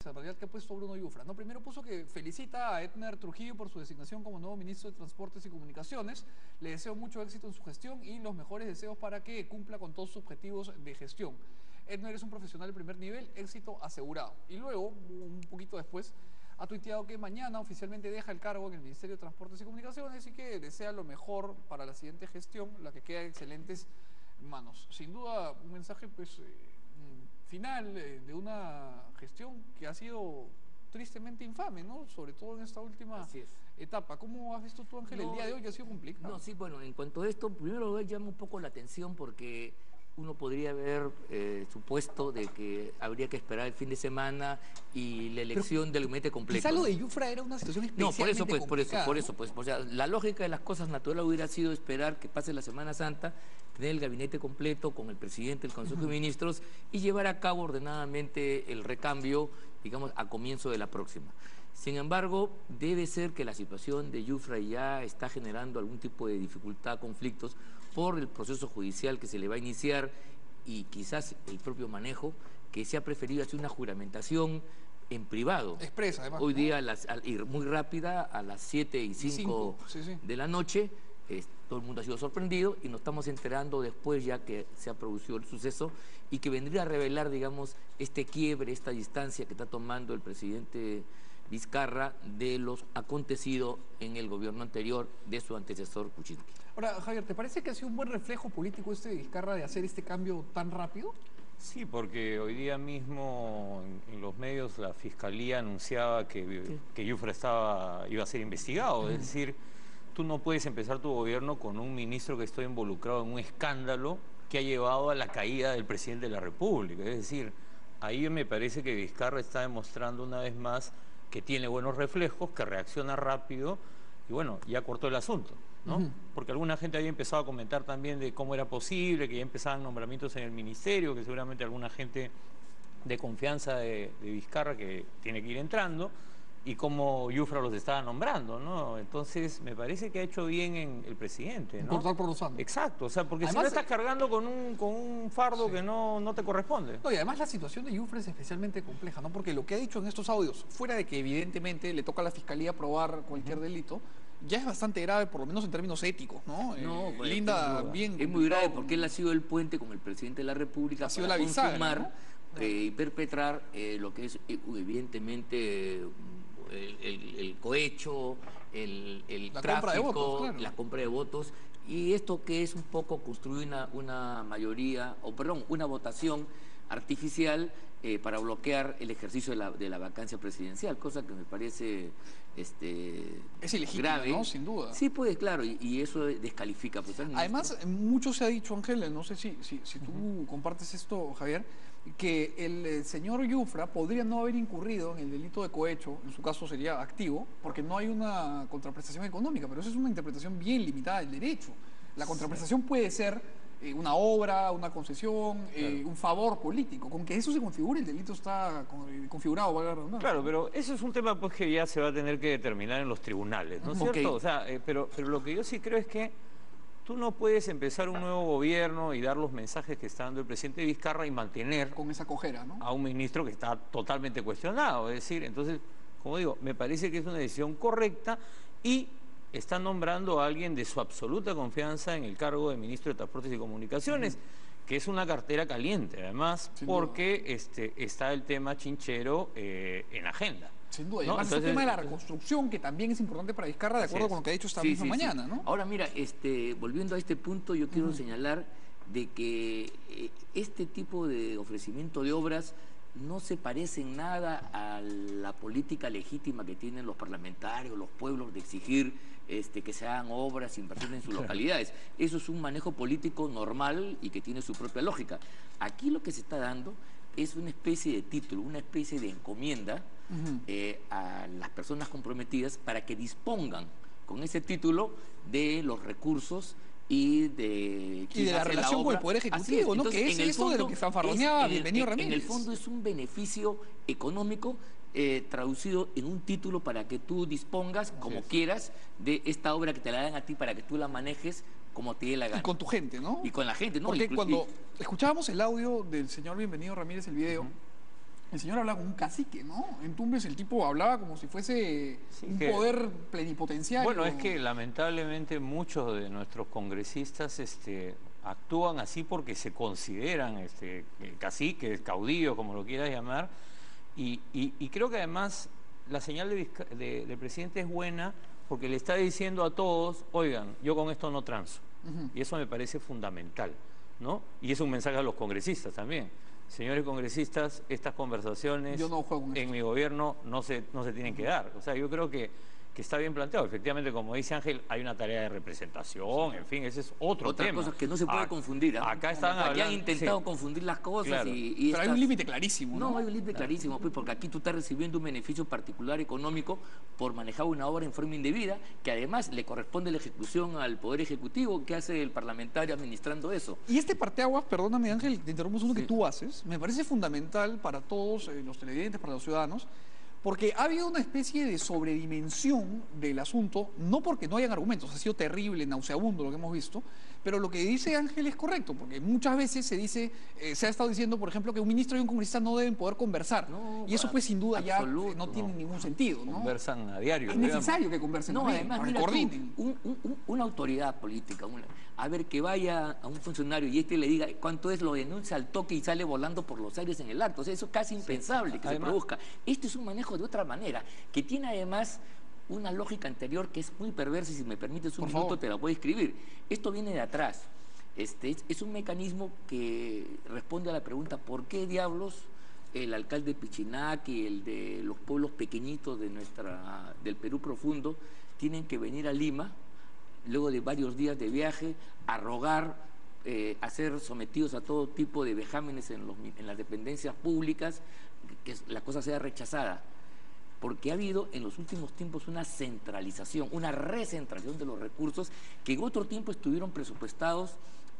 en realidad, que ha puesto Bruno Yufra, ¿no? Primero puso que felicita a Edner Trujillo por su designación como nuevo ministro de Transportes y Comunicaciones. Le deseo mucho éxito en su gestión y los mejores deseos para que cumpla con todos sus objetivos de gestión. Edner es un profesional de primer nivel, éxito asegurado. Y luego, un poquito después, ha tuiteado que mañana oficialmente deja el cargo en el Ministerio de Transportes y Comunicaciones y que desea lo mejor para la siguiente gestión, la que queda en excelentes manos. Sin duda, un mensaje pues final de una gestión que ha sido tristemente infame, ¿no? Sobre todo en esta última etapa. ¿Cómo has visto tú, Ángel, el día de hoy, que ha sido complicado? No, sí, bueno, en cuanto a esto, primero llama un poco la atención porque uno podría haber supuesto de que habría que esperar el fin de semana y la elección del gabinete completo. Quizá lo de Yufra era una situación especialmente complicada. Por eso, o sea, la lógica de las cosas naturales hubiera sido esperar que pase la Semana Santa, tener el gabinete completo con el presidente del Consejo de Ministros y llevar a cabo ordenadamente el recambio, digamos, a comienzo de la próxima. Sin embargo, debe ser que la situación de Yufra ya está generando algún tipo de dificultad, conflictos, por el proceso judicial que se le va a iniciar y quizás el propio manejo, que se ha preferido hacer una juramentación en privado. Expresa, además. Hoy día, ir muy rápida, a las 7:05 de la noche, todo el mundo ha sido sorprendido y nos estamos enterando después ya que se ha producido el suceso y que vendría a revelar, digamos, este quiebre, esta distancia que está tomando el presidente Vizcarra de lo acontecido en el gobierno anterior de su antecesor Kuczynski. Ahora, Javier, ¿te parece que ha sido un buen reflejo político este de Vizcarra de hacer este cambio tan rápido? Sí, porque hoy día mismo en los medios la Fiscalía anunciaba que Yufra iba a ser investigado. Es decir, tú no puedes empezar tu gobierno con un ministro que está involucrado en un escándalo que ha llevado a la caída del presidente de la República. Es decir, ahí me parece que Vizcarra está demostrando una vez más que tiene buenos reflejos, que reacciona rápido y bueno, ya cortó el asunto, ¿no? Porque alguna gente había empezado a comentar también de cómo era posible, que ya empezaban nombramientos en el ministerio, que seguramente alguna gente de confianza de Vizcarra que tiene que ir entrando, y cómo Yufra los estaba nombrando, ¿no? Entonces, me parece que ha hecho bien el presidente, ¿no? Cortar por los santos. Exacto, o sea, porque además, si no estás cargando con un fardo que no te corresponde. No, y además la situación de Yufra es especialmente compleja, ¿no? Porque lo que ha dicho en estos audios, fuera de que evidentemente le toca a la Fiscalía probar cualquier delito, ya es bastante grave, por lo menos en términos éticos, ¿no? Linda, bien... Es muy grave porque él ha sido el puente con el presidente de la República para consumar y perpetrar lo que es evidentemente el cohecho, el tráfico, compra de votos, claro. La compra de votos, y esto que es un poco construir una mayoría, o perdón, una votación artificial para bloquear el ejercicio de la vacancia presidencial, cosa que me parece es ilegítimo, grave, ¿no? Sin duda. Sí, pues claro, y eso descalifica. Pues, además, mucho se ha dicho, Ángel, no sé si tú compartes esto, Javier, que el señor Yufra podría no haber incurrido en el delito de cohecho, en su caso sería activo, porque no hay una contraprestación económica, pero esa es una interpretación bien limitada del derecho. La contraprestación puede ser una obra, una concesión, un favor político. Con que eso se configure, el delito está configurado, valga la redundancia. Claro, pero eso es un tema pues que ya se va a tener que determinar en los tribunales, ¿no es cierto? O sea, pero lo que yo sí creo es que tú no puedes empezar un nuevo gobierno y dar los mensajes que está dando el presidente Vizcarra y mantener con esa cojera, ¿no? A un ministro que está totalmente cuestionado. Es decir, entonces, como digo, me parece que es una decisión correcta y está nombrando a alguien de su absoluta confianza en el cargo de ministro de Transportes y Comunicaciones, que es una cartera caliente, además, porque está el tema chinchero en agenda. Sin duda, y además el tema de la reconstrucción, que también es importante para Vizcarra, de acuerdo con lo que ha dicho esta misma mañana, ¿no? Ahora, mira, volviendo a este punto, yo quiero señalar de que este tipo de ofrecimiento de obras no se parece en nada a la política legítima que tienen los parlamentarios, los pueblos, de exigir que se hagan obras, inversiones en sus localidades. Eso es un manejo político normal y que tiene su propia lógica. Aquí lo que se está dando es una especie de título, una especie de encomienda a las personas comprometidas para que dispongan con ese título de los recursos y de la relación con el Poder Ejecutivo, ¿no? Entonces, que es esto de lo que fanfarroneaba Bienvenido Ramírez. En el fondo es un beneficio económico traducido en un título para que tú dispongas como quieras de esta obra que te la dan a ti para que tú la manejes como te dé la gana. Y con tu gente, ¿no? Y con la gente, ¿no? Porque cuando escuchábamos el audio del señor Bienvenido Ramírez, el video, El señor habla como un cacique, ¿no? En Tumbes el tipo hablaba como si fuese un poder plenipotenciario. Bueno, es que lamentablemente muchos de nuestros congresistas actúan así porque se consideran caciques, caudillos, como lo quieras llamar, y creo que además la señal del presidente es buena porque le está diciendo a todos, oigan, yo con esto no transo. Y eso me parece fundamental, ¿no? Y es un mensaje a los congresistas también. Señores congresistas, estas conversaciones yo no juego con en mi gobierno no se tienen que dar. O sea, yo creo que está bien planteado. Efectivamente, como dice Ángel, hay una tarea de representación, en fin, ese es otro tema. Otra cosa que no se puede confundir. Acá están hablando... han intentado confundir las cosas claro. Pero hay un límite clarísimo, ¿no? No, hay un límite clarísimo, pues, porque aquí tú estás recibiendo un beneficio particular económico por manejar una obra en forma indebida, que además le corresponde la ejecución al Poder Ejecutivo, que hace el parlamentario administrando eso. Y este parteaguas, perdóname Ángel, te interrumpo, es uno que tú haces, me parece fundamental para todos los televidentes, para los ciudadanos, porque ha habido una especie de sobredimensión del asunto, no porque no hayan argumentos, ha sido terrible, nauseabundo lo que hemos visto, pero lo que dice Ángel es correcto, porque muchas veces se dice, se ha estado diciendo, por ejemplo, que un ministro y un congresista no deben poder conversar, y eso pues sin duda ya no tiene ningún sentido, ¿no? Conversan a diario. Es necesario que conversen también, además, para que coordinen. Una autoridad política, a ver, que vaya a un funcionario y le diga cuánto es, lo denuncia al toque y sale volando por los aires en el acto. O sea, eso es casi impensable que se produzca. Este es un manejo de otra manera, que tiene además una lógica anterior que es muy perversa, y si me permites un minuto te la voy a escribir. Esto viene de atrás. Es un mecanismo que responde a la pregunta ¿por qué diablos el alcalde de Pichinac y el de los pueblos pequeñitos del Perú profundo tienen que venir a Lima luego de varios días de viaje a rogar, a ser sometidos a todo tipo de vejámenes en las dependencias públicas, que la cosa sea rechazada? Porque ha habido en los últimos tiempos una centralización, una recentralización de los recursos que en otro tiempo estuvieron presupuestados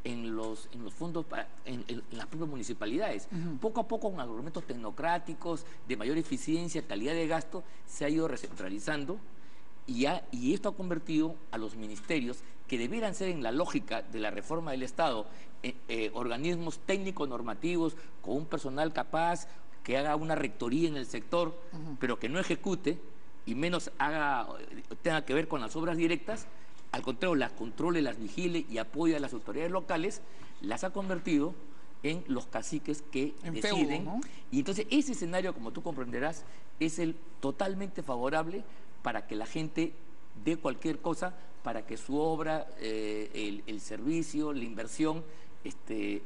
en los fondos, en las propias municipalidades. Poco a poco, con argumentos tecnocráticos, de mayor eficiencia, calidad de gasto, se ha ido recentralizando y esto ha convertido a los ministerios, que debieran ser en la lógica de la reforma del Estado, organismos técnico-normativos con un personal capaz, que haga una rectoría en el sector, pero que no ejecute y menos tenga que ver con las obras directas. Al contrario, las controle, las vigile y apoye a las autoridades locales, las ha convertido en los caciques que deciden. Feudo, ¿no? Y entonces ese escenario, como tú comprenderás, es el totalmente favorable para que la gente dé cualquier cosa para que su obra, el servicio, la inversión,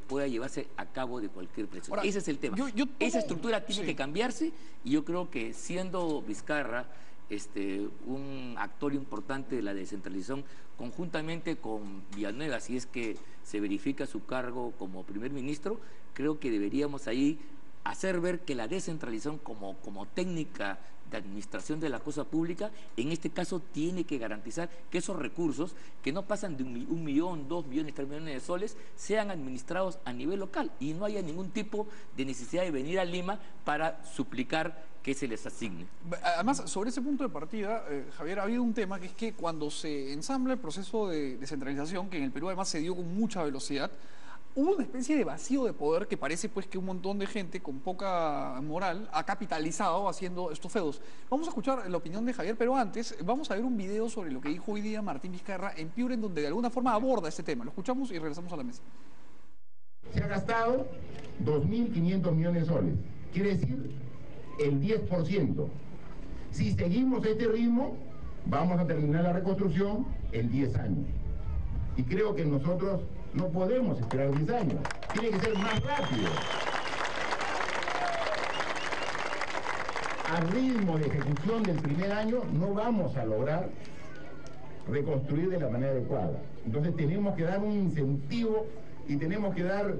pueda llevarse a cabo de cualquier precio. Ahora, ese es el tema. Esa estructura tiene que cambiarse, y yo creo que siendo Vizcarra un actor importante de la descentralización, conjuntamente con Villanueva, si es que se verifica su cargo como primer ministro, creo que deberíamos ahí hacer ver que la descentralización como técnica de administración de la cosa pública, en este caso tiene que garantizar que esos recursos, que no pasan de 1 millón, 2 millones, 3 millones de soles, sean administrados a nivel local y no haya ningún tipo de necesidad de venir a Lima para suplicar que se les asigne. Además, sobre ese punto de partida, Javier, ha habido un tema que es que cuando se ensambla el proceso de descentralización, que en el Perú además se dio con mucha velocidad, hubo una especie de vacío de poder que parece pues que un montón de gente con poca moral ha capitalizado haciendo estos feudos. Vamos a escuchar la opinión de Javier, pero antes vamos a ver un video sobre lo que dijo hoy día Martín Vizcarra en Piura, en donde de alguna forma aborda este tema. Lo escuchamos y regresamos a la mesa. Se ha gastado 2.500 millones de soles, quiere decir el 10%. Si seguimos este ritmo, vamos a terminar la reconstrucción en 10 años. Y creo que nosotros no podemos esperar 10 años, tiene que ser más rápido. Al ritmo de ejecución del primer año no vamos a lograr reconstruir de la manera adecuada. Entonces tenemos que dar un incentivo y tenemos que dar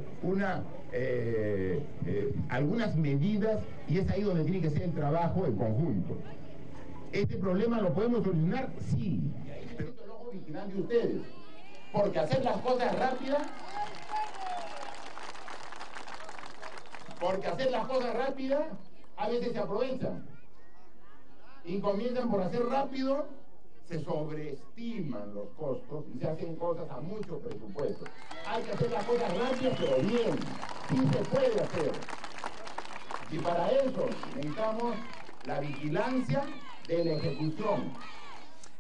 algunas medidas, y es ahí donde tiene que ser el trabajo en conjunto. ¿Este problema lo podemos solucionar? Sí, pero esto es el ojo vigilante de ustedes. Porque hacer las cosas rápidas, a veces se aprovechan y comienzan por hacer rápido, se sobreestiman los costos y se hacen cosas a mucho presupuesto. Hay que hacer las cosas rápidas, pero bien, sí se puede hacer. Y para eso necesitamos la vigilancia de la ejecución.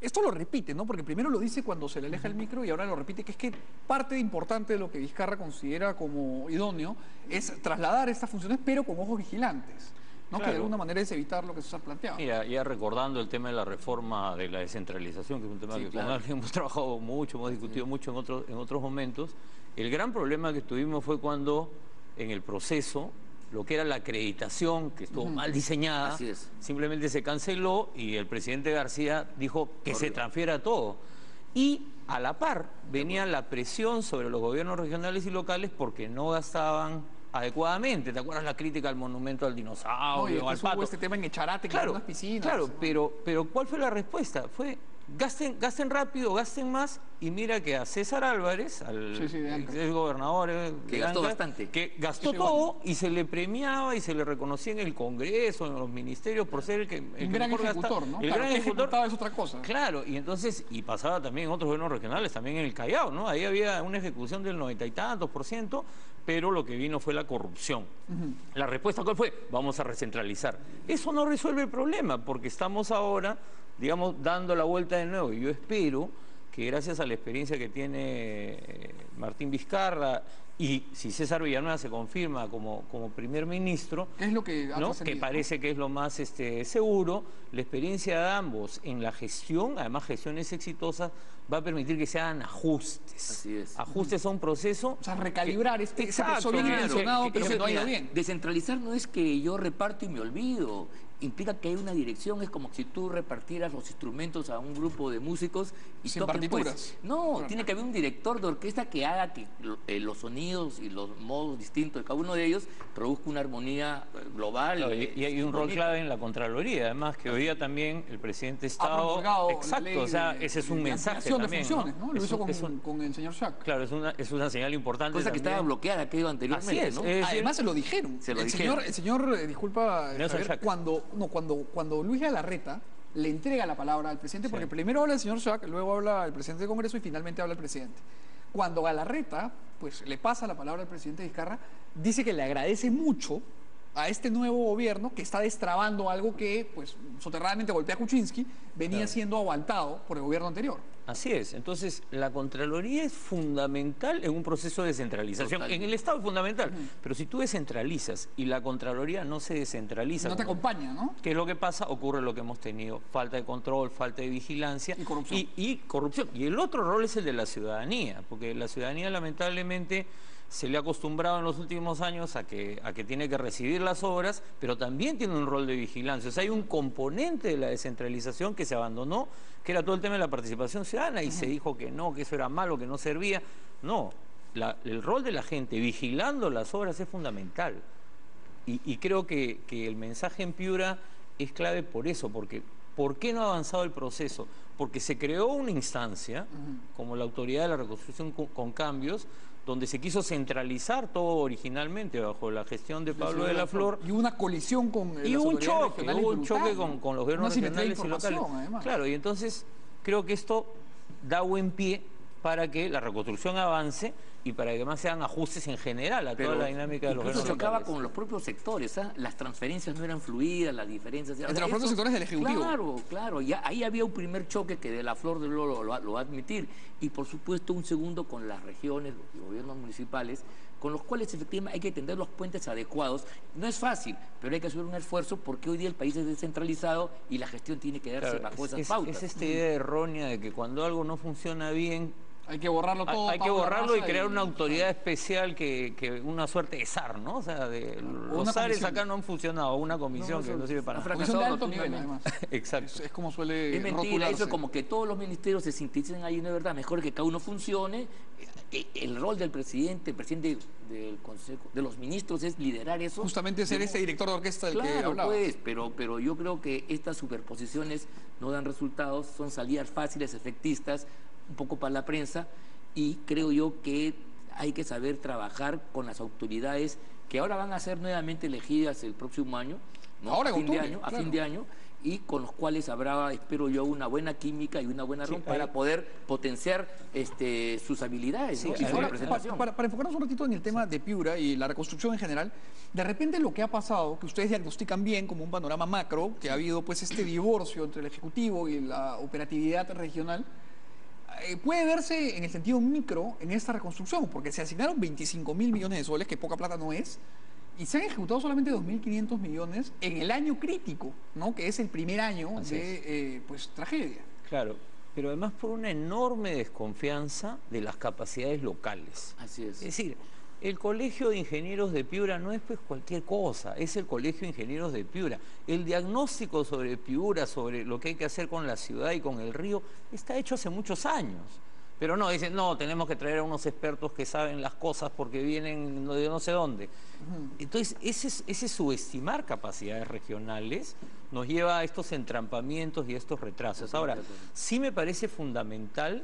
Esto lo repite, ¿no? Porque primero lo dice cuando se le aleja el micro y ahora lo repite, que es que parte importante de lo que Vizcarra considera como idóneo es trasladar estas funciones, pero con ojos vigilantes, ¿no? Claro. Que de alguna manera es evitar lo que se ha planteado. Mira, ya recordando el tema de la reforma de la descentralización, que es un tema Sí, que claro. con alguien hemos trabajado mucho, hemos discutido mucho en otros momentos, el gran problema que tuvimos fue cuando en el proceso lo que era la acreditación, que estuvo mal diseñada, Así es. simplemente se canceló y el presidente García dijo que se transfiera todo. Y a la par venía la presión sobre los gobiernos regionales y locales porque no gastaban adecuadamente. ¿Te acuerdas la crítica al monumento al No, y dinosaurio, al después hubo pato? este tema en Echarate, que Claro, eran unas piscinas. claro, ¿no? pero ¿cuál fue la respuesta? Fue gasten rápido, gasten más, y mira que a César Álvarez, al Sí, sí, de Ancash. ex gobernador Que gastó bastante. que gastó Sí, todo y se le premiaba y se le reconocía en el Congreso, en los ministerios, por ser el que Un gran mejor gasta- ejecutor, ¿no? El Claro, gran que ejecutor. ejecutaba es otra cosa. Claro, y entonces, y pasaba también en otros gobiernos regionales, también en el Callao, ¿no? Ahí había una ejecución del 90 y tantos %, pero lo que vino fue la corrupción. La respuesta, ¿cuál fue? Vamos a recentralizar. Eso no resuelve el problema, porque estamos ahora, digamos, dando la vuelta de nuevo. Y yo espero que gracias a la experiencia que tiene Martín Vizcarra, y si César Villanueva se confirma como primer ministro, ¿Qué es lo que ha ¿no? trascendido, Que no? parece que es lo más seguro, la experiencia de ambos en la gestión, además gestiones exitosas, va a permitir que se hagan ajustes. Así es. Ajustes a un proceso. O sea, recalibrar ese Exacto, proceso bien claro. intencionado, pero Eso, que no ha ido mira, bien. Descentralizar no es que yo reparto y me olvido. Implica que hay una dirección, es como si tú repartieras los instrumentos a un grupo de músicos y Sin toquen, pues. partituras. No, Claro. tiene que haber un director de orquesta que haga que los sonidos y los modos distintos de cada uno de ellos produzca una armonía global. Claro, y hay un rol bonita. clave en la Contraloría, además que hoy día también el presidente Ha Estado... promulgado la Exacto, ley o sea, de- ese es un de mensaje ampliación también, de funciones, ¿no? Lo Es hizo un- es un- con el señor Schack. Claro, es una señal importante Cosa que estaba también. bloqueada, que iba anteriormente, Así es, ¿no? Además se lo dijeron. Se lo el dijeron. señor, disculpa, Nelson Javier, Schack. cuando Luis Galarreta le entrega la palabra al presidente, porque primero habla el señor Schack, luego habla el presidente del Congreso y finalmente habla el presidente. Cuando Galarreta, pues le pasa la palabra al presidente Vizcarra, dice que le agradece mucho a este nuevo gobierno que está destrabando algo que, pues, soterradamente golpea a Kuczynski, venía siendo aguantado por el gobierno anterior. Así es, entonces la Contraloría es fundamental en un proceso de descentralización. Total. En el Estado es fundamental, pero si tú descentralizas y la Contraloría no se descentraliza, No te como- acompaña, ¿no? ¿qué es lo que pasa? Ocurre lo que hemos tenido, falta de control, falta de vigilancia Y corrupción. y corrupción. Y el otro rol es el de la ciudadanía, porque la ciudadanía lamentablemente se le ha acostumbrado en los últimos años a que tiene que recibir las obras, pero también tiene un rol de vigilancia. O sea, hay un componente de la descentralización que se abandonó, que era todo el tema de la participación ciudadana, y se dijo que no, que eso era malo, que no servía. No, el rol de la gente vigilando las obras es fundamental. Y creo que el mensaje en Piura es clave por eso, porque ¿por qué no ha avanzado el proceso? Porque se creó una instancia, como la Autoridad de la Reconstrucción con Cambios, donde se quiso centralizar todo originalmente bajo la gestión de Pablo de la Flor, Y una colisión con y las un autoridades choque, regionales hubo un brutal, choque ¿no? con los gobiernos Una simetría de regionales y locales. información, además. Claro, y entonces creo que esto da buen pie para que la reconstrucción avance y para que además se hagan ajustes en general a toda la dinámica de los incluso gobiernos chocaba locales. con los propios sectores, ¿ah? Las transferencias no eran fluidas, las diferencias... Entre los propios sectores del Ejecutivo. Claro, ya, ahí había un primer choque que de la Flor de lo va a admitir, y por supuesto un segundo con las regiones, los gobiernos municipales, con los cuales efectivamente hay que tender los puentes adecuados. No es fácil, pero hay que hacer un esfuerzo porque hoy día el país es descentralizado y la gestión tiene que darse Claro, bajo esas es pautas. esta idea errónea de que cuando algo no funciona bien, Hay que borrarlo todo. hay que Pablo borrarlo y Barraza crear una autoridad especial que una suerte de SAR, ¿no? O sea, los una SARes comisión. acá no han funcionado, una comisión que no sirve para ha nada. Comisión de alto fracasado nivel, además. Exacto. Es como suele Es mentira, rotularse. eso es como que todos los ministerios se sinteticen ahí, no es verdad, mejor que cada uno funcione. El rol del presidente, el presidente del Consejo, de los ministros es liderar eso. Justamente ser ese director de orquesta del que Claro, hablaba. pues, pero yo creo que estas superposiciones no dan resultados, son salidas fáciles, efectistas, un poco para la prensa, y creo yo que hay que saber trabajar con las autoridades que ahora van a ser nuevamente elegidas el próximo año, ¿no? Ahora, a fin de octubre, año, a claro. fin de año, y con los cuales habrá, espero yo, una buena química y una buena Sí, relación para poder potenciar sus habilidades, ¿no? Sí, y su Ahora, representación. para enfocarnos un ratito en el tema de Piura y la reconstrucción en general, de repente lo que ha pasado, que ustedes diagnostican bien como un panorama macro, que ha habido pues este divorcio entre el Ejecutivo y la operatividad regional, puede verse en el sentido micro en esta reconstrucción, porque se asignaron 25.000 millones de soles, que poca plata no es, y se han ejecutado solamente 2.500 millones en el año crítico, ¿no? Que es el primer año Así de pues, tragedia. Claro, pero además por una enorme desconfianza de las capacidades locales. Así es. Es decir, el Colegio de Ingenieros de Piura no es pues cualquier cosa, es el Colegio de Ingenieros de Piura. El diagnóstico sobre Piura, sobre lo que hay que hacer con la ciudad y con el río, está hecho hace muchos años. Pero no, dicen, no, tenemos que traer a unos expertos que saben las cosas porque vienen de no sé dónde. Entonces, ese subestimar capacidades regionales nos lleva a estos entrampamientos y a estos retrasos. Ahora, sí me parece fundamental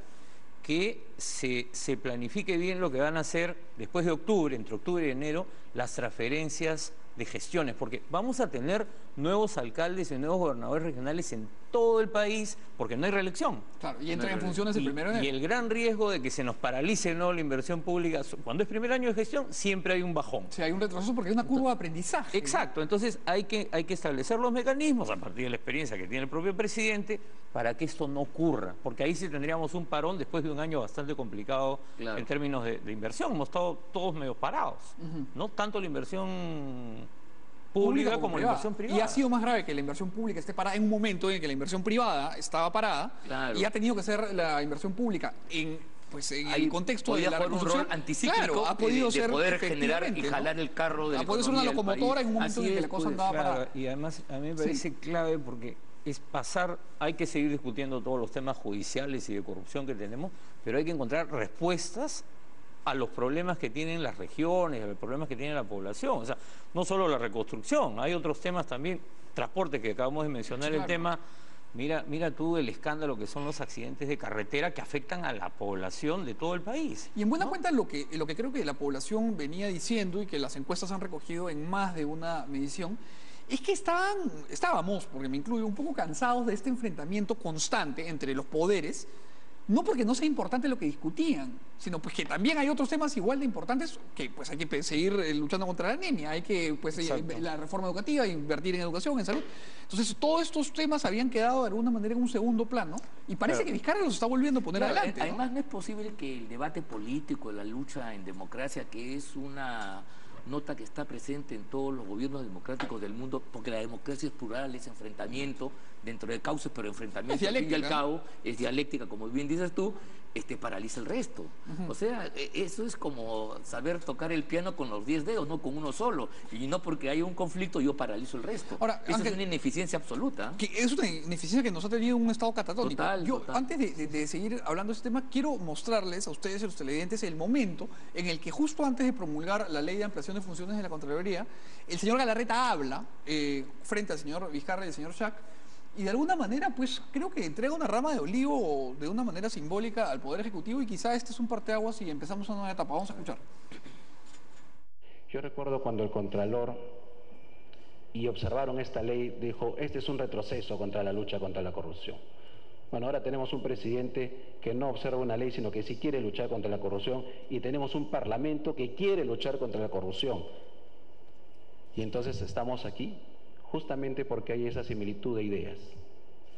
que se planifique bien lo que van a hacer después de octubre, entre octubre y enero, las transferencias de gestiones, porque vamos a tener nuevos alcaldes y nuevos gobernadores regionales en todo el país, porque no hay reelección. Claro, y entran en funciones el primero de Y enero. el gran riesgo de que se nos paralice, ¿no?, la inversión pública, cuando es primer año de gestión, siempre hay un bajón. O sea, hay un retroceso porque hay una curva de aprendizaje. Exacto, entonces hay que establecer los mecanismos a partir de la experiencia que tiene el propio presidente para que esto no ocurra, porque ahí sí tendríamos un parón después de un año bastante complicado Claro. en términos de inversión. Hemos estado todos medio parados, ¿no? Tanto la inversión pública como la inversión privada. Y ha sido más grave que la inversión pública esté parada en un momento en que la inversión privada estaba parada Claro. y ha tenido que ser la inversión pública en Ahí el contexto de podía la jugar un reconstrucción. rol anticíclico Claro, ha podido de ser poder generar y efectivamente, ¿no? jalar el carro de la Ha podido ser una economía del locomotora país. en un momento Así en que es, la cosa pues. andaba Claro, parada. y además a mí me parece clave porque es pasar, hay que seguir discutiendo todos los temas judiciales y de corrupción que tenemos, pero hay que encontrar respuestas a los problemas que tienen las regiones, a los problemas que tiene la población. O sea, no solo la reconstrucción, hay otros temas también, transporte que acabamos de mencionar, Claro. el tema. Mira tú el escándalo que son los accidentes de carretera que afectan a la población de todo el país. Y en buena ¿no? cuenta lo que creo que la población venía diciendo y que las encuestas han recogido en más de una medición, es que estábamos, porque me incluyo, un poco cansados de este enfrentamiento constante entre los poderes, no porque no sea importante lo que discutían, sino pues que también hay otros temas igual de importantes que pues hay que seguir luchando contra la anemia, hay que pues la reforma educativa, invertir en educación, en salud. Entonces todos estos temas habían quedado de alguna manera en un segundo plano y parece Claro. que Vizcarra los está volviendo a poner Claro, adelante, ¿no? además, ¿no es posible que el debate político, la lucha en democracia, que es una nota que está presente en todos los gobiernos democráticos del mundo, porque la democracia es plural, es enfrentamiento dentro de cauces, pero enfrentamiento Es al fin y al dialéctica. cabo, es dialéctica, como bien dices tú, paraliza el resto. O sea, eso es como saber tocar el piano con los 10 dedos, no con uno solo. Y no porque haya un conflicto yo paralizo el resto. Ahora, Eso Ángel, es una ineficiencia absoluta. Que es una ineficiencia que nos ha tenido un estado catatónico. Yo, Total. antes de seguir hablando de este tema, quiero mostrarles a ustedes y a los televidentes el momento en el que justo antes de promulgar la ley de ampliación de funciones de la Contraloría, el señor Galarreta habla frente al señor Vizcarra y al señor Schack, y de alguna manera, pues, creo que entrega una rama de olivo de una manera simbólica al Poder Ejecutivo y quizá este es un parteaguas y empezamos una nueva etapa. Vamos a escuchar. Yo recuerdo cuando el Contralor y observaron esta ley, dijo, este es un retroceso contra la lucha contra la corrupción. Bueno, ahora tenemos un presidente que no observa una ley, sino que sí quiere luchar contra la corrupción, y tenemos un parlamento que quiere luchar contra la corrupción. Y entonces estamos aquí justamente porque hay esa similitud de ideas.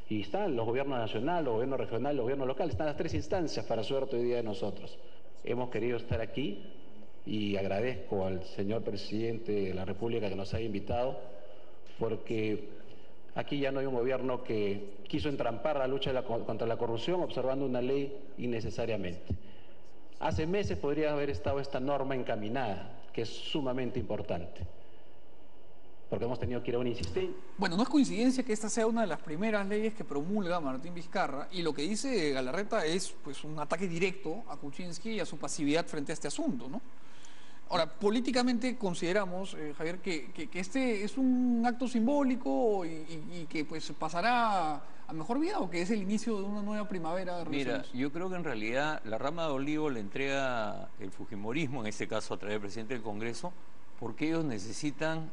Y están los gobiernos nacionales, los gobiernos regionales, los gobiernos locales, están las tres instancias para suerte hoy día de nosotros. Hemos querido estar aquí y agradezco al señor presidente de la República que nos haya invitado, porque aquí ya no hay un gobierno que quiso entrampar la lucha contra la corrupción observando una ley innecesariamente. Hace meses podría haber estado esta norma encaminada, que es sumamente importante, porque hemos tenido que ir a una insistencia. Bueno, no es coincidencia que esta sea una de las primeras leyes que promulga Martín Vizcarra, y lo que dice Galarreta es pues un ataque directo a Kuczynski y a su pasividad frente a este asunto, ¿no? Ahora, políticamente consideramos, Javier, que este es un acto simbólico y que pues pasará a mejor vida, o que es el inicio de una nueva primavera de Mira, relaciones. yo creo que en realidad la rama de olivo le entrega el fujimorismo, en este caso a través del presidente del Congreso, porque ellos necesitan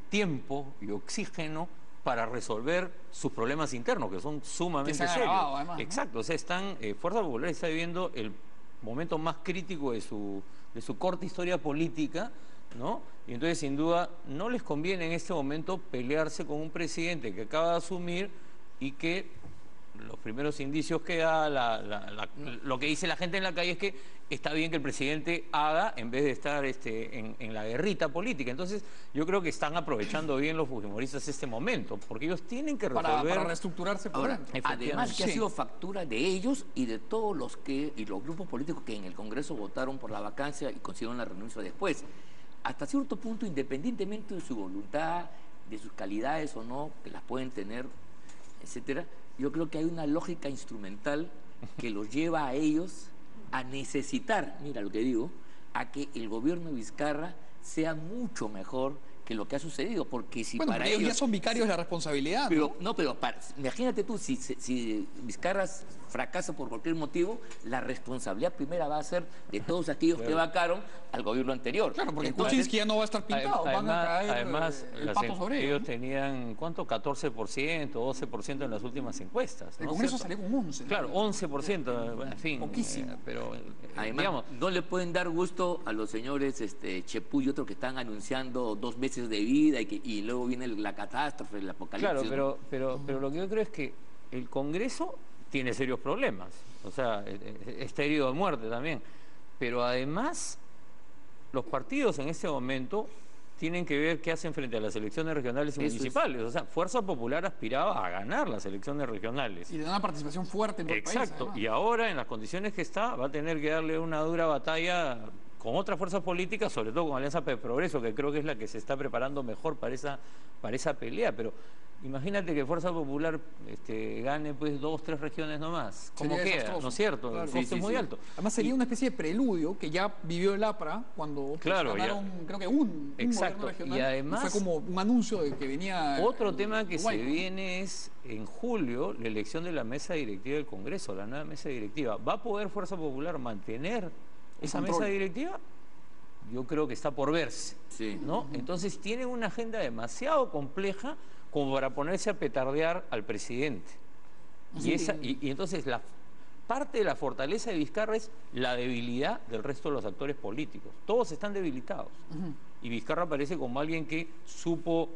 tiempo y oxígeno para resolver sus problemas internos, que son sumamente Que se han serios. agravado, además, ¿no? Exacto, o sea, Fuerza Popular está viviendo el momento más crítico de su corta historia política, ¿no? Y entonces, sin duda, no les conviene en este momento pelearse con un presidente que acaba de asumir y que los primeros indicios que da, lo que dice la gente en la calle es que está bien que el presidente haga en vez de estar en la guerrita política. Entonces, yo creo que están aprovechando bien los fujimoristas este momento, porque ellos tienen que resolver... Para reestructurarse por Ahora, dentro. además que ha Sí. sido factura de ellos y de todos los grupos políticos que en el Congreso votaron por la vacancia y consiguieron la renuncia después. Hasta cierto punto, independientemente de su voluntad, de sus calidades o no, que las pueden tener, etcétera, yo creo que hay una lógica instrumental que los lleva a ellos a necesitar, mira lo que digo, a que el gobierno de Vizcarra sea mucho mejor que lo que ha sucedido, porque si Bueno, para pero ellos ya son vicarios de la responsabilidad, pero, ¿no? imagínate tú, si Vizcarra fracasa por cualquier motivo, la responsabilidad primera va a ser de todos aquellos que vacaron al gobierno anterior. Claro, porque Entonces, Kuczynski ya no va a estar pintado, van a caer además el pato sobre ellos ellos. tenían, ¿cuánto? 14%, 12% en las últimas encuestas, El ¿no? Congreso ¿Cierto? salió con 11. ¿no? Claro, 11%, bueno, en fin. Poquísimo. Pero, además, digamos, no le pueden dar gusto a los señores Chepú y otros que están anunciando 2 meses de vida y luego viene la catástrofe, el apocalipsis. claro, ¿no? pero lo que yo creo es que el Congreso tiene serios problemas, o sea, está herido de muerte también, pero además los partidos en este momento tienen que ver qué hacen frente a las elecciones regionales y Eso es. municipales. O sea, Fuerza Popular aspiraba a ganar las elecciones regionales. Y de una participación fuerte en todo el país. Exacto, además. y ahora en las condiciones que está va a tener que darle una dura batalla con otras fuerzas políticas, sobre todo con Alianza para el Progreso, que creo que es la que se está preparando mejor para esa pelea, pero imagínate que Fuerza Popular gane pues 2, 3 regiones nomás. ¿Cómo Sería queda? desastroso. ¿No es cierto? Claro. El costo es muy alto. Además sería una especie de preludio que ya vivió el APRA cuando pues, Claro, ganaron, creo que un Exacto. gobierno regional. Y además- fue como un anuncio de que venía... Otro tema que Uruguay, se ¿no? viene es en julio la elección de la mesa directiva del Congreso, la nueva mesa directiva. ¿Va a poder Fuerza Popular mantener esa control. mesa directiva? Yo creo que está por verse, Sí. ¿no? Entonces tienen una agenda demasiado compleja como para ponerse a petardear al presidente. Y entonces parte de la fortaleza de Vizcarra es la debilidad del resto de los actores políticos. Todos están debilitados. Y Vizcarra aparece como alguien que supo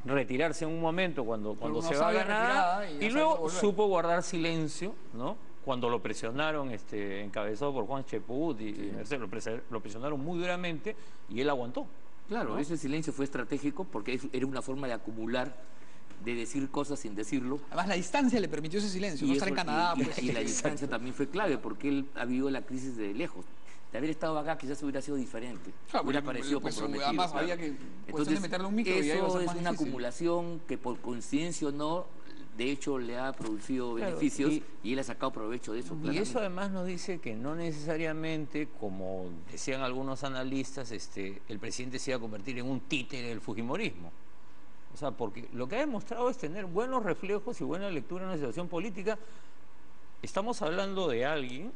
retirarse en un momento cuando una se va a sabia ganar retirada y y ya luego sabe volver. supo guardar silencio, ¿no? Cuando lo presionaron, encabezado por Juan Cheput y Mercedes, lo presionaron muy duramente y él aguantó. Claro, ¿no? ese silencio fue estratégico porque era una forma de acumular, de decir cosas sin decirlo. Además la distancia le permitió ese silencio, no estar en eso- Canadá. y- pues. y la distancia también fue clave porque él ha vivido la crisis de lejos. De haber estado acá quizás hubiera sido diferente, Claro, hubiera porque, parecido pues, comprometido. además claro. había que cuestión de meterle un micro y ya iba a eso ser es más una difícil. acumulación que por coincidencia o no, de hecho le ha producido Claro, beneficios y él ha sacado provecho de eso. Y claramente. eso además nos dice que no necesariamente, como decían algunos analistas, el presidente se iba a convertir en un títere del fujimorismo. O sea, porque lo que ha demostrado es tener buenos reflejos y buena lectura en una situación política. Estamos hablando de alguien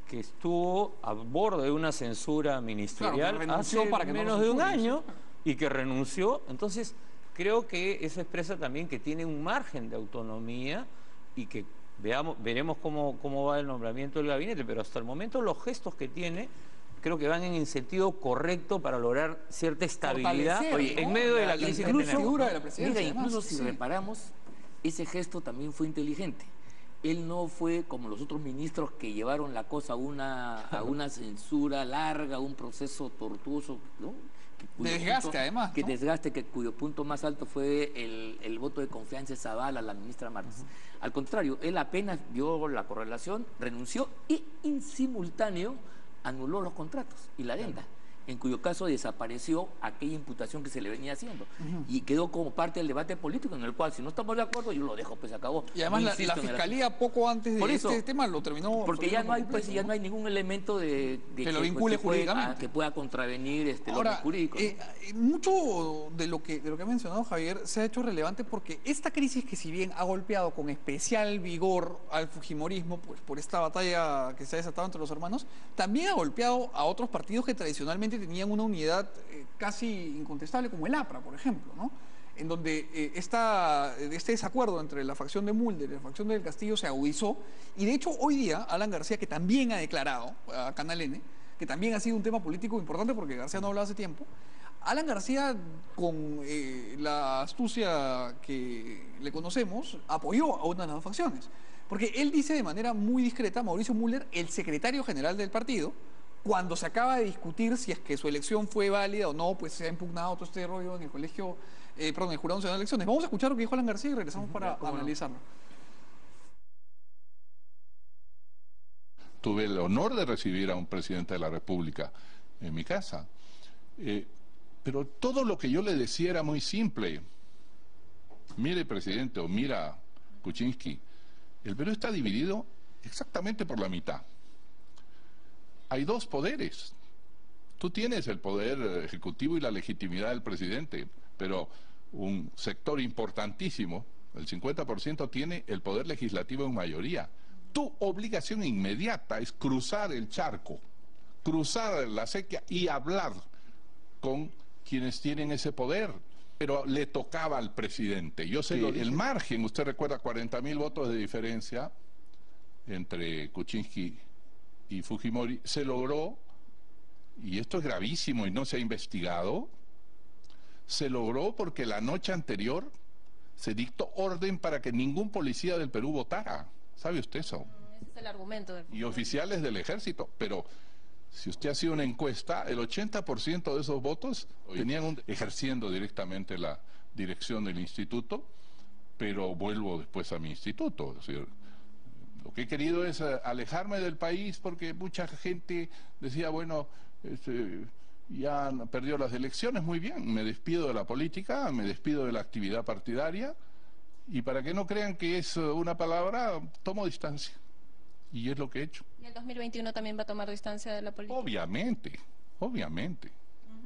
que estuvo a borde de una censura ministerial renunció hace para que no lo menos de un censuren, año sí, claro. y que renunció. Entonces, creo que eso expresa también que tiene un margen de autonomía y que veremos cómo va el nombramiento del gabinete, pero hasta el momento los gestos que tiene creo que van en el sentido correcto para lograr cierta estabilidad Fortalecer, en ¿no? medio de la La crisis que incluso- tenemos. figura de la presidencia, Mira, incluso además, si sí. reparamos, ese gesto también fue inteligente. Él no fue como los otros ministros que llevaron la cosa a una censura larga, un proceso tortuoso, ¿no? De desgaste, además, Que ¿no? desgaste, cuyo punto más alto fue el voto de confianza de Zavala a la ministra Martins. Al contrario, él apenas vio la correlación, renunció y en simultáneo anuló los contratos y la adenda, en cuyo caso desapareció aquella imputación que se le venía haciendo y quedó como parte del debate político en el cual si no estamos de acuerdo yo lo dejo, pues se acabó. Y además No la insisto en el fiscalía poco antes Por de eso, este tema lo terminó... porque ya absolviendo no hay por pues completo, ya ¿no? no hay ningún elemento de Que lo vincule jurídicamente. que pueda contravenir los Ahora, jurídicos. mucho de lo que ha mencionado Javier se ha hecho relevante porque esta crisis que si bien ha golpeado con especial vigor al fujimorismo pues, por esta batalla que se ha desatado entre los hermanos, también ha golpeado a otros partidos que tradicionalmente tenían una unidad casi incontestable como el APRA, por ejemplo, ¿no? en donde este desacuerdo entre la facción de Mulder y la facción del Castillo se agudizó. Y de hecho, hoy día, Alan García, que también ha declarado a Canal N, que también ha sido un tema político importante porque García no hablaba hace tiempo, Alan García, con la astucia que le conocemos, apoyó a una de las dos facciones. Porque él dice de manera muy discreta, Mauricio Müller, el secretario general del partido, cuando se acaba de discutir si es que su elección fue válida o no, pues se ha impugnado todo este rollo en el colegio, en el Jurado Nacional de Elecciones. Vamos a escuchar lo que dijo Alan García y regresamos para analizarlo. Tuve el honor de recibir a un presidente de la República en mi casa. Pero todo lo que yo le decía era muy simple. Mire, presidente, o mira, Kuczynski, el Perú está dividido exactamente por la mitad. Hay dos poderes. Tú tienes el poder ejecutivo y la legitimidad del presidente, pero un sector importantísimo, el 50%, tiene el poder legislativo en mayoría. Tu obligación inmediata es cruzar el charco, cruzar la acequia y hablar con quienes tienen ese poder. Pero le tocaba al presidente. Yo sé el margen, usted recuerda 40.000 votos de diferencia entre Kuczynski y Fujimori, se logró, y esto es gravísimo y no se ha investigado, se logró porque la noche anterior se dictó orden para que ningún policía del Perú votara. ¿Sabe usted eso? Ese es el argumento del... Y oficiales del ejército, pero si usted hace una encuesta, el 80% de esos votos venían ejerciendo directamente la dirección del instituto, pero vuelvo después a mi instituto. Es decir, lo que he querido es alejarme del país porque mucha gente decía, bueno, ya perdió las elecciones, muy bien, me despido de la política, me despido de la actividad partidaria, y para que no crean que es una palabra, tomo distancia. Y es lo que he hecho. ¿Y el 2021 también va a tomar distancia de la política? Obviamente, obviamente.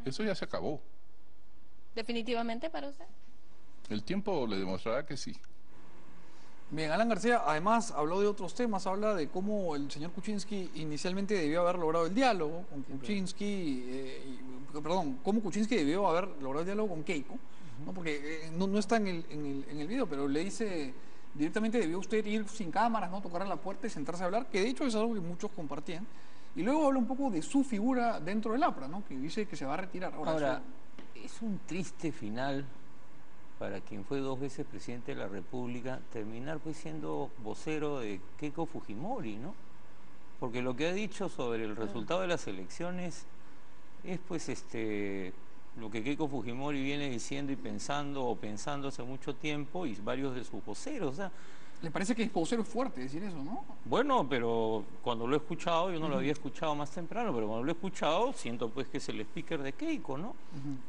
Eso ya se acabó. ¿Definitivamente para usted? El tiempo le demostrará que sí. Bien, Alan García además habló de otros temas, habla de cómo el señor Kuczynski inicialmente debió haber logrado el diálogo con Kuczynski, cómo Kuczynski debió haber logrado el diálogo con Keiko, ¿no? Porque no está en el video, pero le dice directamente debió usted ir sin cámaras, ¿no? Tocar a la puerta y sentarse a hablar, que de hecho es algo que muchos compartían. Y luego habla un poco de su figura dentro del APRA, ¿no? Que dice que se va a retirar. Ahora es un triste final para quien fue 2 veces presidente de la República, terminar pues siendo vocero de Keiko Fujimori, ¿no? Porque lo que ha dicho sobre el resultado de las elecciones es pues lo que Keiko Fujimori viene diciendo y pensando hace mucho tiempo, y varios de sus voceros. O sea, ¿le parece que es vocero fuerte decir eso, no? Bueno, pero cuando lo he escuchado, yo no lo había escuchado más temprano, pero cuando lo he escuchado, siento pues que es el speaker de Keiko, ¿no?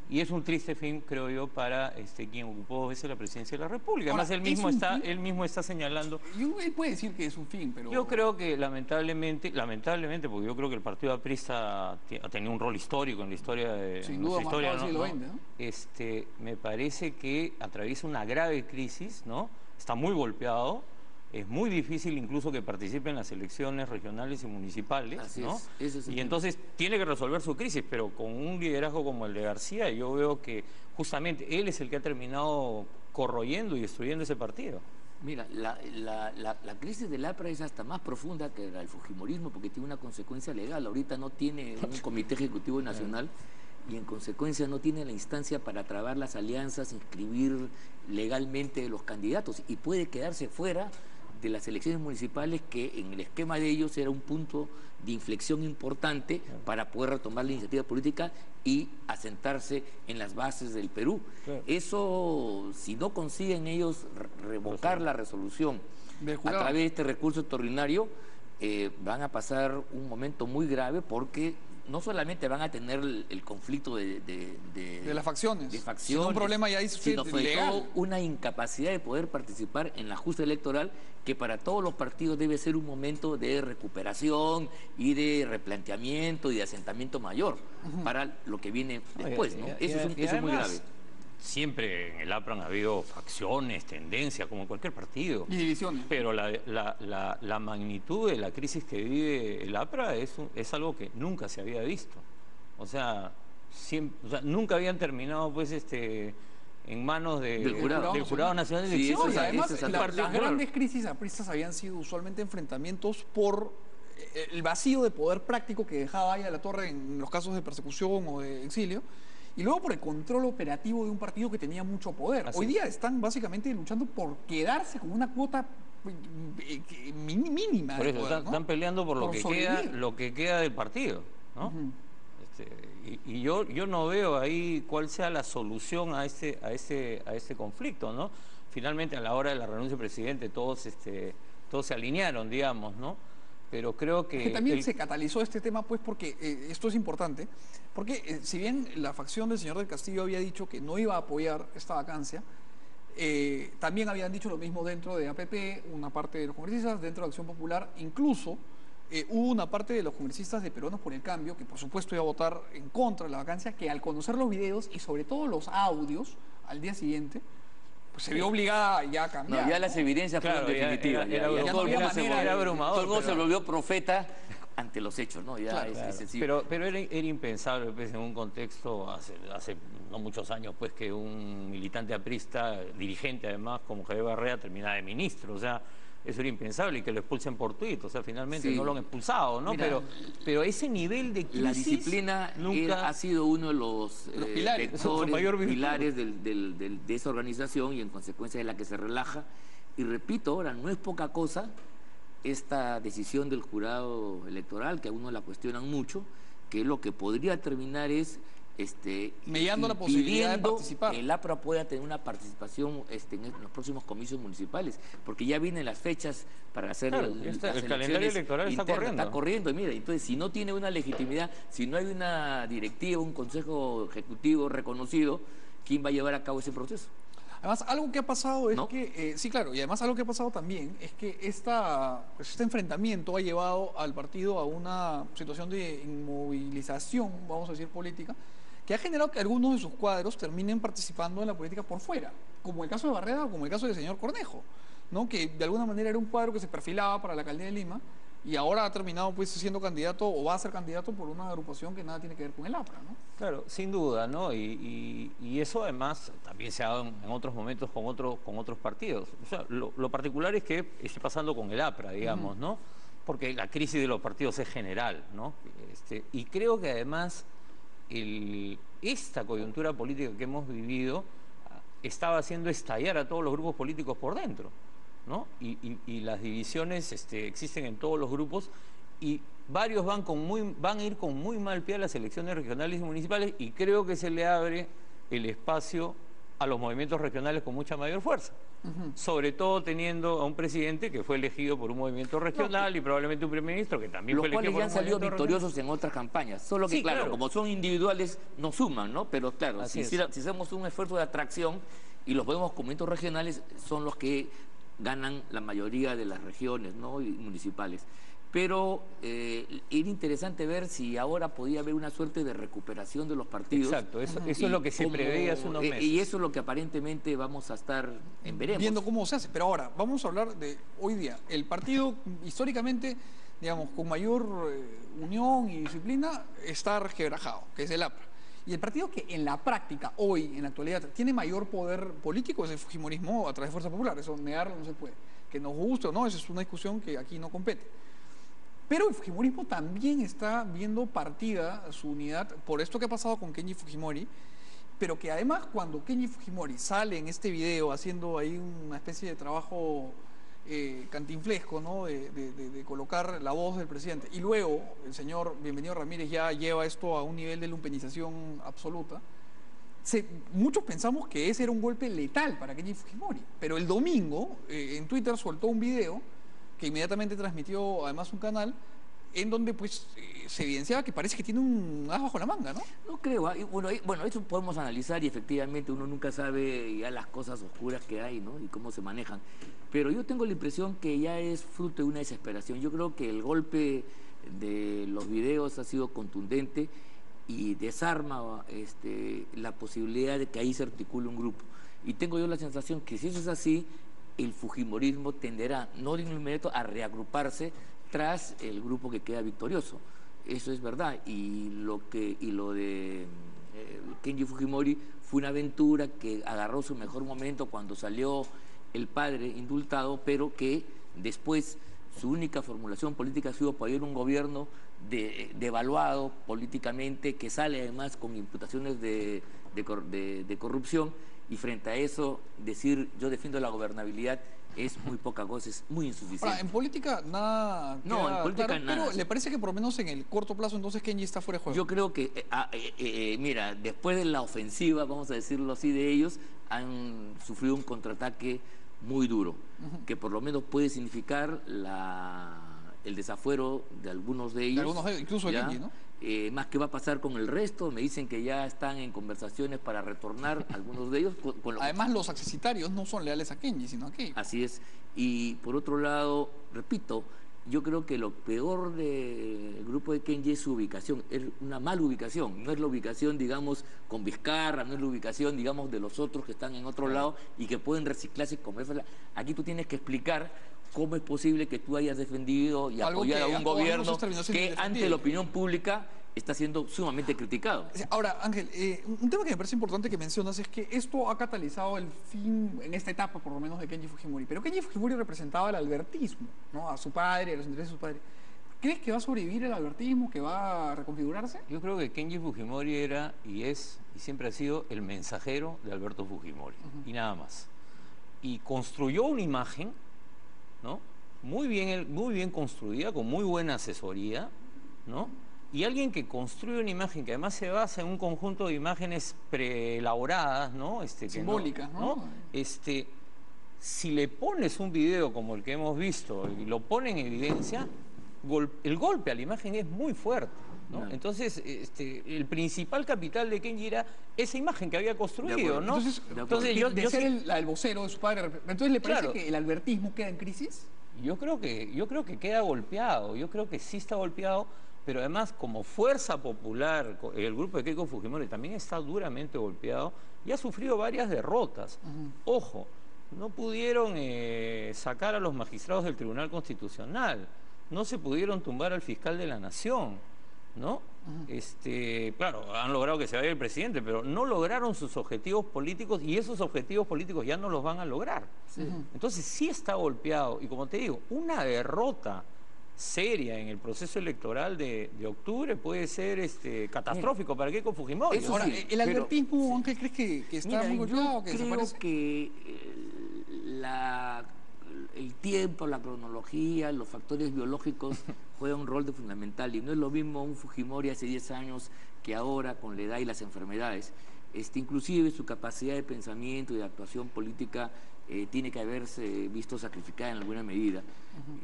Y es un triste fin, creo yo, para quien ocupó 2 veces la presidencia de la República. Además, Ahora, él mismo está señalando... Él puede decir que es un fin, pero... Yo creo que lamentablemente, porque yo creo que el Partido Aprista ha tenido un rol histórico en la historia de sin duda, nuestra historia, marcado el siglo XX, ¿no? Me parece que atraviesa una grave crisis, ¿no? Está muy golpeado, es muy difícil incluso que participe en las elecciones regionales y municipales, Así ¿no? es Y entonces tiene que resolver su crisis, pero con un liderazgo como el de García, yo veo que justamente él es el que ha terminado corroyendo y destruyendo ese partido. Mira, la crisis del APRA es hasta más profunda que la del fujimorismo porque tiene una consecuencia legal. Ahorita no tiene un comité ejecutivo nacional y en consecuencia no tiene la instancia para trabar las alianzas, inscribir legalmente los candidatos y puede quedarse fuera de las elecciones municipales, que en el esquema de ellos era un punto de inflexión importante para poder retomar la iniciativa política y asentarse en las bases del Perú. Eso, si no consiguen ellos revocar la resolución a través de este recurso extraordinario, van a pasar un momento muy grave porque no solamente van a tener el conflicto de las facciones, sino un problema ya sino sobre todo una incapacidad de poder participar en la justa electoral, que para todos los partidos debe ser un momento de recuperación y de replanteamiento y de asentamiento mayor para lo que viene después, ¿no? Eso es muy grave. Siempre en el APRA han habido facciones, tendencias, como en cualquier partido. Y divisiones. Pero la magnitud de la crisis que vive el APRA es algo que nunca se había visto. O sea, nunca habían terminado pues en manos Del jurado. del Jurado Nacional de Sí, Elecciones. No, y además, ese es las particular. grandes crisis apristas habían sido usualmente enfrentamientos por el vacío de poder práctico que dejaba ahí a la torre en los casos de persecución o de exilio, y luego por el control operativo de un partido que tenía mucho poder. Así Hoy es. día están básicamente luchando por quedarse con una cuota mínima Por de eso poder, ¿no? están peleando por Por sobrevivir. lo que queda del partido, ¿no? Ujú. Y yo no veo ahí cuál sea la solución a ese conflicto, ¿no? Finalmente, a la hora de la renuncia del presidente, todos se alinearon, digamos, ¿no? Pero creo que También se catalizó este tema, pues, porque esto es importante, porque si bien la facción del señor del Castillo había dicho que no iba a apoyar esta vacancia, también habían dicho lo mismo dentro de APP, una parte de los congresistas, dentro de Acción Popular, incluso hubo una parte de los congresistas de Peruanos por el Cambio, que por supuesto iba a votar en contra de la vacancia, que al conocer los videos y sobre todo los audios al día siguiente, pues se vio obligada ya a cambiar. No, ya las evidencias Claro, fueron ya definitivas. era todo el no había mundo se manera volvió- de- abrumador, todo el mundo pero- se volvió profeta ante los hechos, ¿no? Ya Claro, es sencillo. Pero era impensable, pues, en un contexto hace no muchos años, pues, que un militante aprista, dirigente además, como Javier Barrea, terminara de ministro. O sea, eso era impensable, y que lo expulsen por tuit. O sea, finalmente Sí. no lo han expulsado, ¿no? Mira, pero ese nivel de crisis La disciplina nunca ha sido uno de los, pilares, su vectores, mayor virtud. pilares de esa organización, y en consecuencia de la que se relaja. Y repito, ahora, no es poca cosa esta decisión del jurado electoral, que a uno la cuestionan mucho, que lo que podría terminar es Mellando la posibilidad de impidiendo participar. que el APRA pueda tener una participación en los próximos comicios municipales, porque ya vienen las fechas para hacer Claro, ya está, el calendario electoral está corriendo. Está corriendo, y mira, entonces si no tiene una legitimidad, si no hay una directiva, un consejo ejecutivo reconocido, ¿quién va a llevar a cabo ese proceso? Además, algo que ha pasado es ¿No? que, sí, claro, y además algo que ha pasado también es que este enfrentamiento ha llevado al partido a una situación de inmovilización, vamos a decir, política, que ha generado que algunos de sus cuadros terminen participando en la política por fuera, como el caso de Barreda o como el caso del señor Cornejo, ¿no? Que de alguna manera era un cuadro que se perfilaba para la alcaldía de Lima y ahora ha terminado pues siendo candidato o va a ser candidato por una agrupación que nada tiene que ver con el APRA, ¿no? Claro, sin duda, ¿no? Y eso además también se ha dado en otros momentos con otros partidos. O sea, lo particular es que esté pasando con el APRA, digamos, ¿no? Porque la crisis de los partidos es general, ¿no? Y creo que además esta coyuntura política que hemos vivido estaba haciendo estallar a todos los grupos políticos por dentro, ¿no? Y las divisiones existen en todos los grupos, y varios van a ir con muy mal pie a las elecciones regionales y municipales, y creo que se le abre el espacio a los movimientos regionales con mucha mayor fuerza. Sobre todo teniendo a un presidente que fue elegido por un movimiento regional y probablemente un primer ministro que también Los fue elegido cuales por ya un han salido movimiento victoriosos en otras campañas. Solo que, Sí, claro, claro. como son individuales, no suman, ¿no? Pero claro, Así si es. hacemos un esfuerzo de atracción y los vemos como movimientos regionales, son los que ganan la mayoría de las regiones, ¿no? Y municipales. Pero era interesante ver si ahora podía haber una suerte de recuperación de los partidos. Exacto, eso es Y lo que se como- preveía hace unos meses. Y eso es lo que aparentemente vamos a estar en veremos. Viendo cómo se hace. Pero ahora, vamos a hablar de hoy día. El partido, históricamente, digamos, con mayor unión y disciplina, está resquebrajado, que es el APRA. Y el partido que en la práctica, hoy, en la actualidad, tiene mayor poder político es el fujimorismo a través de Fuerza Popular. Eso negarlo no se puede. Que nos guste o no, esa es una discusión que aquí no compete. Pero el fujimorismo también está viendo partida su unidad por esto que ha pasado con Kenji Fujimori, pero que además cuando Kenji Fujimori sale en este video haciendo ahí una especie de trabajo cantinflesco, ¿no? de colocar la voz del presidente, y luego el señor Bienvenido Ramírez ya lleva esto a un nivel de lumpenización absoluta, muchos pensamos que ese era un golpe letal para Kenji Fujimori, pero el domingo en Twitter soltó un video que inmediatamente transmitió además un canal en donde pues se evidenciaba que parece que tiene un as bajo la manga, ¿no? No creo. Y bueno, eso podemos analizar, y efectivamente uno nunca sabe ya las cosas oscuras que hay, ¿no? Y cómo se manejan. Pero yo tengo la impresión que ya es fruto de una desesperación. Yo creo que el golpe de los videos ha sido contundente y desarma la posibilidad de que ahí se articule un grupo. Y tengo yo la sensación que si eso es así, el fujimorismo tenderá, no de inmediato, a reagruparse tras el grupo que queda victorioso. Eso es verdad. Y lo de Kenji Fujimori fue una aventura que agarró su mejor momento cuando salió el padre indultado, pero que después su única formulación política ha sido apoyar un gobierno devaluado políticamente, que sale además con imputaciones de corrupción, y frente a eso decir yo defiendo la gobernabilidad es muy poca cosa, es muy insuficiente. Ahora, en política nada No, queda en política claro, nada. pero ¿le parece que por lo menos en el corto plazo entonces Kenji está fuera de juego? Yo creo que, mira, después de la ofensiva, vamos a decirlo así, de ellos, han sufrido un contraataque muy duro, que por lo menos puede significar el desafuero de algunos de ellos. Incluso de ¿ya? Kenji, ¿no? Más que va a pasar con el resto, me dicen que ya están en conversaciones para retornar algunos de ellos. Además, los accesitarios no son leales a Kenji, sino a Kenji. Así es. Y por otro lado, repito, yo creo que lo peor del grupo de Kenji es su ubicación, es una mala ubicación, no es la ubicación, digamos, con Vizcarra, no es la ubicación, digamos, de los otros que están en otro lado y que pueden reciclarse como es. Aquí tú tienes que explicar cómo es posible que tú hayas defendido y Algo apoyado que a un por años gobierno terminó siendo que indefendible. ante la opinión pública está siendo sumamente criticado. Ahora, Ángel, un tema que me parece importante que mencionas es que esto ha catalizado el fin, en esta etapa por lo menos, de Kenji Fujimori. Pero Kenji Fujimori representaba el albertismo, ¿no? A su padre, a los intereses de su padre. ¿Crees que va a sobrevivir el albertismo, que va a reconfigurarse? Yo creo que Kenji Fujimori era y es y siempre ha sido el mensajero de Alberto Fujimori, y nada más. Y construyó una imagen, ¿no? Muy bien construida, con muy buena asesoría, ¿no? Y alguien que construye una imagen que además se basa en un conjunto de imágenes preelaboradas, ¿no? Simbólicas, ¿no? Si le pones un video como el que hemos visto y lo pone en evidencia, el golpe a la imagen es muy fuerte, ¿no? Claro. Entonces, el principal capital de Kenji era esa imagen que había construido, ¿no? Entonces yo ser el vocero de su padre. Entonces, ¿le parece Claro. que el albertismo queda en crisis? Yo creo que queda golpeado, yo creo que sí está golpeado, pero además como fuerza popular, el grupo de Keiko Fujimori también está duramente golpeado y ha sufrido varias derrotas. Ojo, no pudieron sacar a los magistrados del Tribunal Constitucional, no se pudieron tumbar al fiscal de la Nación, ¿no? Claro, han logrado que se vaya el presidente, pero no lograron sus objetivos políticos y esos objetivos políticos ya no los van a lograr. Entonces sí está golpeado y como te digo, una derrota seria en el proceso electoral de octubre puede ser catastrófico para Keiko Fujimori. Eso Ahora, sí, ¿el albertismo, Ángel, crees que está muy golpeado, que yo creo desaparece? que el tiempo, la cronología, los factores biológicos juegan un rol fundamental y no es lo mismo un Fujimori hace 10 años que ahora con la edad y las enfermedades. Inclusive su capacidad de pensamiento y de actuación política tiene que haberse visto sacrificada en alguna medida.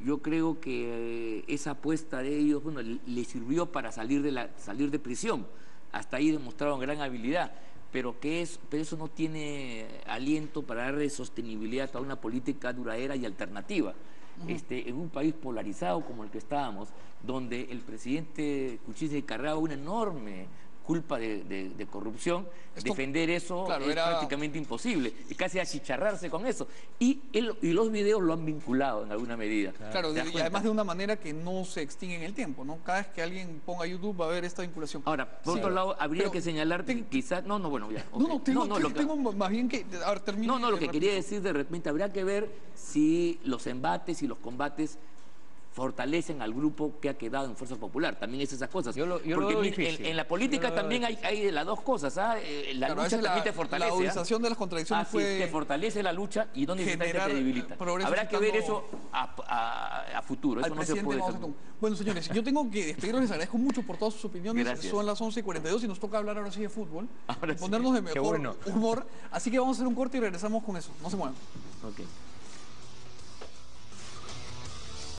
Yo creo que esa apuesta de ellos, bueno, le sirvió para salir de prisión. Hasta ahí demostraron gran habilidad. Pero eso no tiene aliento para darle sostenibilidad a una política duradera y alternativa. En un país polarizado como el que estábamos, donde el presidente Kuczynski cargaba una enorme culpa de corrupción, defender eso claro, es prácticamente imposible, y casi achicharrarse con eso. Y los videos lo han vinculado en alguna medida. Claro, ¿Te das y cuenta? además de una manera que no se extingue en el tiempo, ¿no? Cada vez que alguien ponga YouTube va a haber esta vinculación. Ahora, por otro lado, habría que señalar que quizás... bueno, ya. Tengo más bien que... A ver, termino. Lo que quería decir de repente, habría que ver si los embates y los combates fortalecen al grupo que ha quedado en Fuerza Popular. También es esas cosas. Yo lo Porque veo mira, difícil. en la política también hay de las dos cosas. La Claro, a lucha veces también te fortalece. La agudización de las contradicciones puede te fortalece la lucha y donde se te debilita. Habrá que ver eso a futuro. Eso no se puede hacer. Bueno, señores, yo tengo que despedirlos. Les agradezco mucho por todas sus opiniones. Gracias. Son las 11:42 y nos toca hablar ahora sí de fútbol. Ahora Y sí. ponernos de Qué mejor bueno. humor. Así que vamos a hacer un corte y regresamos con eso. No se muevan. Ok.